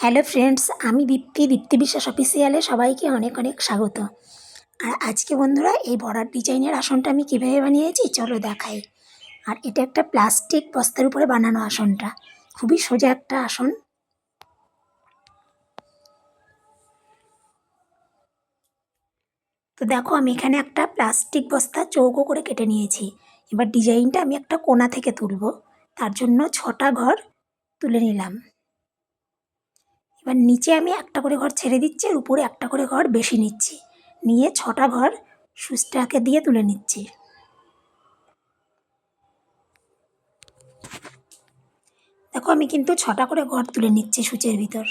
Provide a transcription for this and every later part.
Hello friends, আমি দীপ্তি বিশ্বাস অফিসিয়ালে সবাইকে অনেক অনেক স্বাগত। আর আজকে বন্ধুরা, এই বর্ডার ডিজাইনের আসনটা আমি কীভাবে বানিয়েছি চলো দেখাই। আর এটা একটা প্লাস্টিক বস্তার উপরে বানানো আসনটা, খুবই সোজা একটা আসন। তো দেখো, আমি এখানে একটা প্লাস্টিক বস্তা চৌকো করে কেটে নিয়েছি। এবার ডিজাইনটা আমি একটা কোণা থেকে তুলব, তার জন্য 6টা ঘর তুলে নিলাম। এবার নিচে আমি একটা করে ঘর ছেড়ে দিচ্ছি, আর উপরে একটা করে ঘর বেশি নিচ্ছি, নিয়ে 6টা ঘর সুচটাকে দিয়ে তুলে নিচ্ছি। দেখো, আমি কিন্তু 6টা করে ঘর তুলে নিচ্ছি সূচের ভিতর।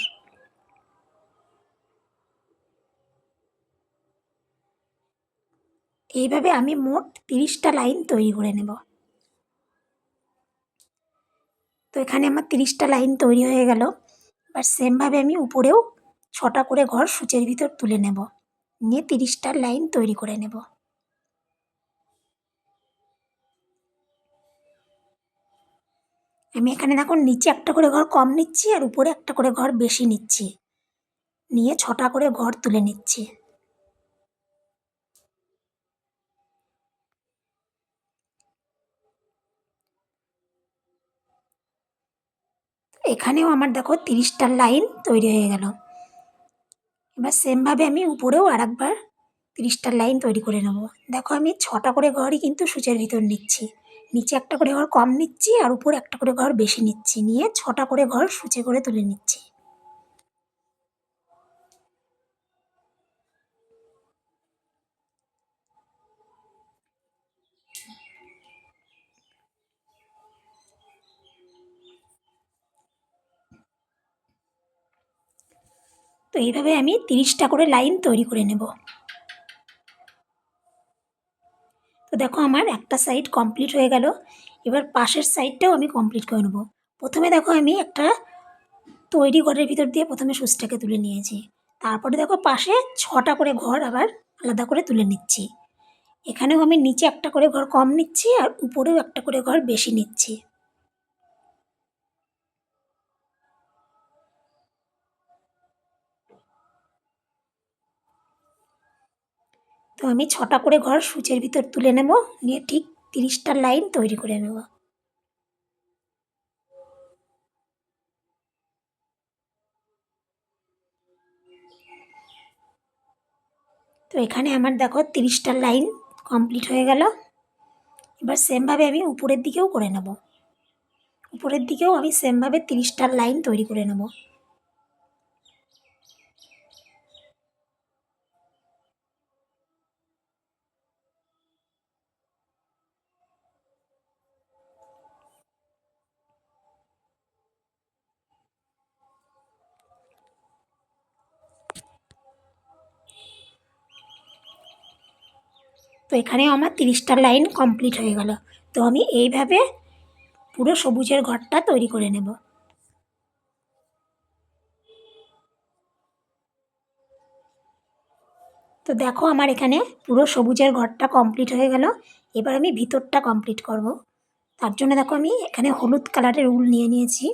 এইভাবে আমি মোট 30টা লাইন তৈরি করে নেব। তো এখানে আমার 30টা লাইন তৈরি হয়ে গেল। এবার সেমভাবে আমি উপরেও 6টা করে ঘর সূচের ভিতর তুলে নেব, নিয়ে 30টা লাইন তৈরি করে নেব। আমি এখানে দেখো, নিচে একটা করে ঘর কম নিচ্ছি আর উপরে একটা করে ঘর বেশি নিচ্ছি, নিয়ে 6টা করে ঘর তুলে নিচ্ছি। এখানেও আমার দেখো 30টা লাইন তৈরি হয়ে গেল। এবার সেমভাবে আমি উপরেও আরেকবার 30টা লাইন তৈরি করে নেব। দেখো, আমি 6টা করে ঘরই কিন্তু সূচের ভিতর নিচ্ছি, নিচে একটা করে ঘর কম নিচ্ছি আর উপরে একটা করে ঘর বেশি নিচ্ছি, নিয়ে 6টা করে ঘর সূচে করে তুলে নিচ্ছি। তো এইভাবে আমি 30টা করে লাইন তৈরি করে নেব। তো দেখো, আমার একটা সাইড কমপ্লিট হয়ে গেল। এবার পাশের সাইডটাও আমি কমপ্লিট করে নেব। প্রথমে দেখো, আমি একটা তৈরি ঘরের ভিতর দিয়ে প্রথমে সুচটাকে তুলে নিয়েছি। তারপরে দেখো, পাশে 6টা করে ঘর আবার আলাদা করে তুলে নিচ্ছি। এখানেও আমি নিচে একটা করে ঘর কম নিচ্ছি আর উপরেও একটা করে ঘর বেশি নিচ্ছি। তো আমি 6টা করে ঘর সূচের ভিতর তুলে নেব, নিয়ে ঠিক 30টা লাইন তৈরি করে নেব। তো এখানে আমার দেখো 30টা লাইন কমপ্লিট হয়ে গেল। এবার সেমভাবে আমি উপরের দিকেও করে নেব। উপরের দিকেও আমি সেমভাবে 30টা লাইন তৈরি করে নেব। তো এখানেও আমার 30টা লাইন কমপ্লিট হয়ে গেল। তো আমি এইভাবে পুরো সবুজের ঘরটা তৈরি করে নেব। তো দেখো, আমার এখানে পুরো সবুজের ঘরটা কমপ্লিট হয়ে গেল। এবার আমি ভিতরটা কমপ্লিট করব। তার জন্য দেখো, আমি এখানে হলুদ কালারের উল নিয়ে নিয়েছি।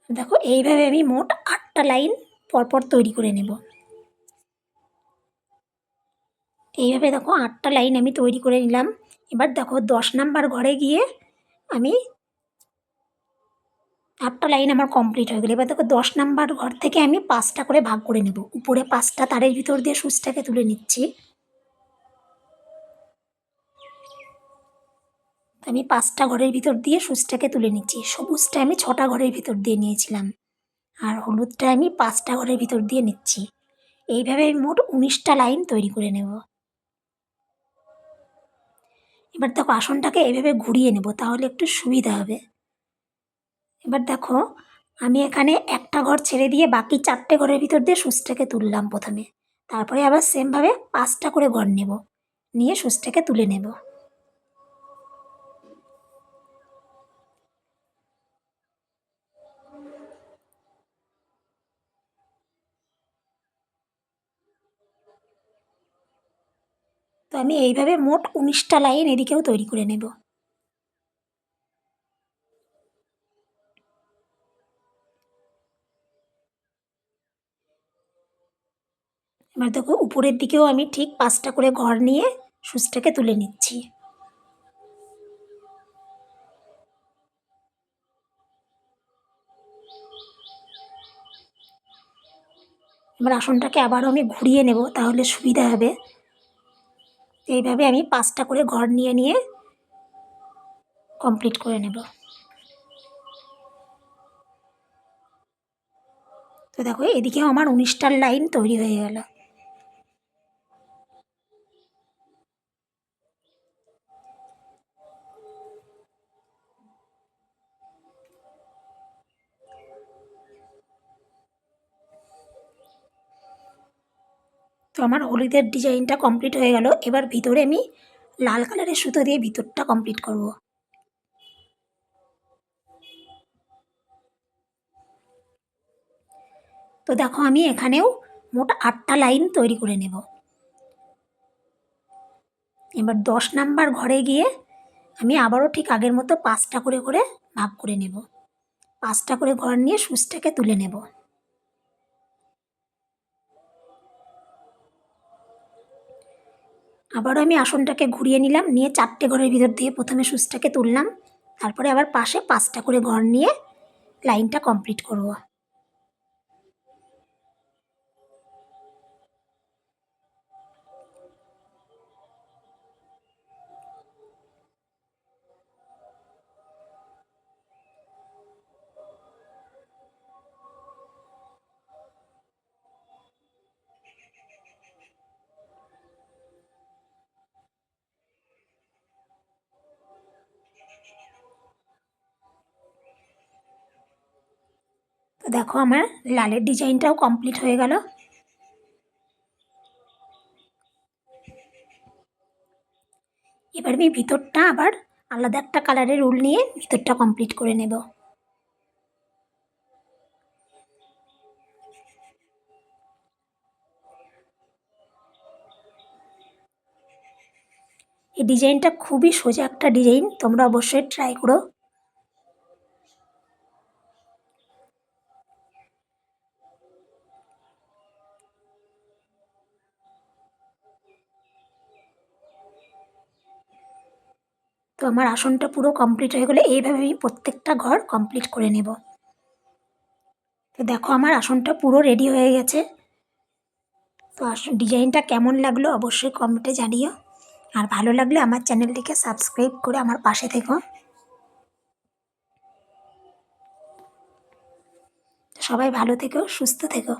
দেখো, এইভাবে আমি মোট 8টা লাইন পরপর তৈরি করে নেব। এইভাবে দেখো, 8টা লাইন আমি তৈরি করে নিলাম। এবার দেখো, 10 নাম্বার ঘরে গিয়ে আমি 8টা লাইন আমার কমপ্লিট হয়ে গেলো। এবার দেখো, 10 নাম্বার ঘর থেকে আমি 5টা করে ভাগ করে নেব। উপরে 5টা তারের ভিতর দিয়ে সুচটাকে তুলে নিচ্ছি। আমি 5টা ঘরের ভিতর দিয়ে সুচটাকে তুলে নিচ্ছি। সবুজটা আমি 6টা ঘরের ভিতর দিয়ে নিয়েছিলাম, আর হলুদটা আমি 5টা ঘরের ভিতর দিয়ে নিচ্ছি। এইভাবে আমি মোট 19টা লাইন তৈরি করে নেব। এবার দেখো, আসনটাকে এইভাবে ঘুরিয়ে নেব, তাহলে একটু সুবিধা হবে। এবার দেখো, আমি এখানে একটা ঘর ছেড়ে দিয়ে বাকি 4টে ঘরের ভিতর দিয়ে সুচটাকে তুললাম প্রথমে। তারপরে আবার সেমভাবে 5টা করে ঘর নেব, নিয়ে সুচটাকে তুলে নেব। তো আমি এইভাবে মোট 19টা লাইন এদিকেও তৈরি করে নেব। এবার দেখো উপরের দিকেও আমি ঠিক 5টা করে ঘর নিয়ে সূচটাকে তুলে নিচ্ছি। এবার আসনটাকে আবারও আমি ঘুরিয়ে নেব, তাহলে সুবিধা হবে। এইভাবে আমি 5টা করে ঘর নিয়ে নিয়ে কমপ্লিট করে নেব। তো দেখো এদিকেও আমার 19টার লাইন তৈরি হয়ে গেল। তো আমার হলুদের ডিজাইনটা কমপ্লিট হয়ে গেল। এবার ভিতরে আমি লাল কালারের সুতো দিয়ে ভিতরটা কমপ্লিট করব। তো দেখো আমি এখানেও মোট 8টা লাইন তৈরি করে নেব। এবার 10 নাম্বার ঘরে গিয়ে আমি আবারও ঠিক আগের মতো 5টা করে করে ভাগ করে নেব। 5টা করে ঘর নিয়ে সূচটাকে তুলে নেব। আবারও আমি আসনটাকে ঘুরিয়ে নিলাম, নিয়ে 4টে ঘরের ভিতর দিয়ে প্রথমে সূচটাকে তুললাম, তারপরে আবার পাশে 5টা করে ঘর নিয়ে লাইনটা কমপ্লিট করব। তো দেখো আমার লালের ডিজাইনটাও কমপ্লিট হয়ে গেল। এবার আমি ভিতরটা আবার আলাদা একটা কালারের উল নিয়ে ভিতরটা কমপ্লিট করে নেব। এই ডিজাইনটা খুবই সোজা একটা ডিজাইন, তোমরা অবশ্যই ট্রাই করো। তো আমার আসনটা পুরো কমপ্লিট হয়ে গেলে এইভাবে আমি প্রত্যেকটা ঘর কমপ্লিট করে নেব। তো দেখো আমার আসনটা পুরো রেডি হয়ে গেছে। তো ডিজাইনটা কেমন লাগলো অবশ্যই কমেন্টে জানিও। আর ভালো লাগলে আমার চ্যানেলটিকে সাবস্ক্রাইব করে আমার পাশে থেকো। সবাই ভালো থেকো, সুস্থ থেকো।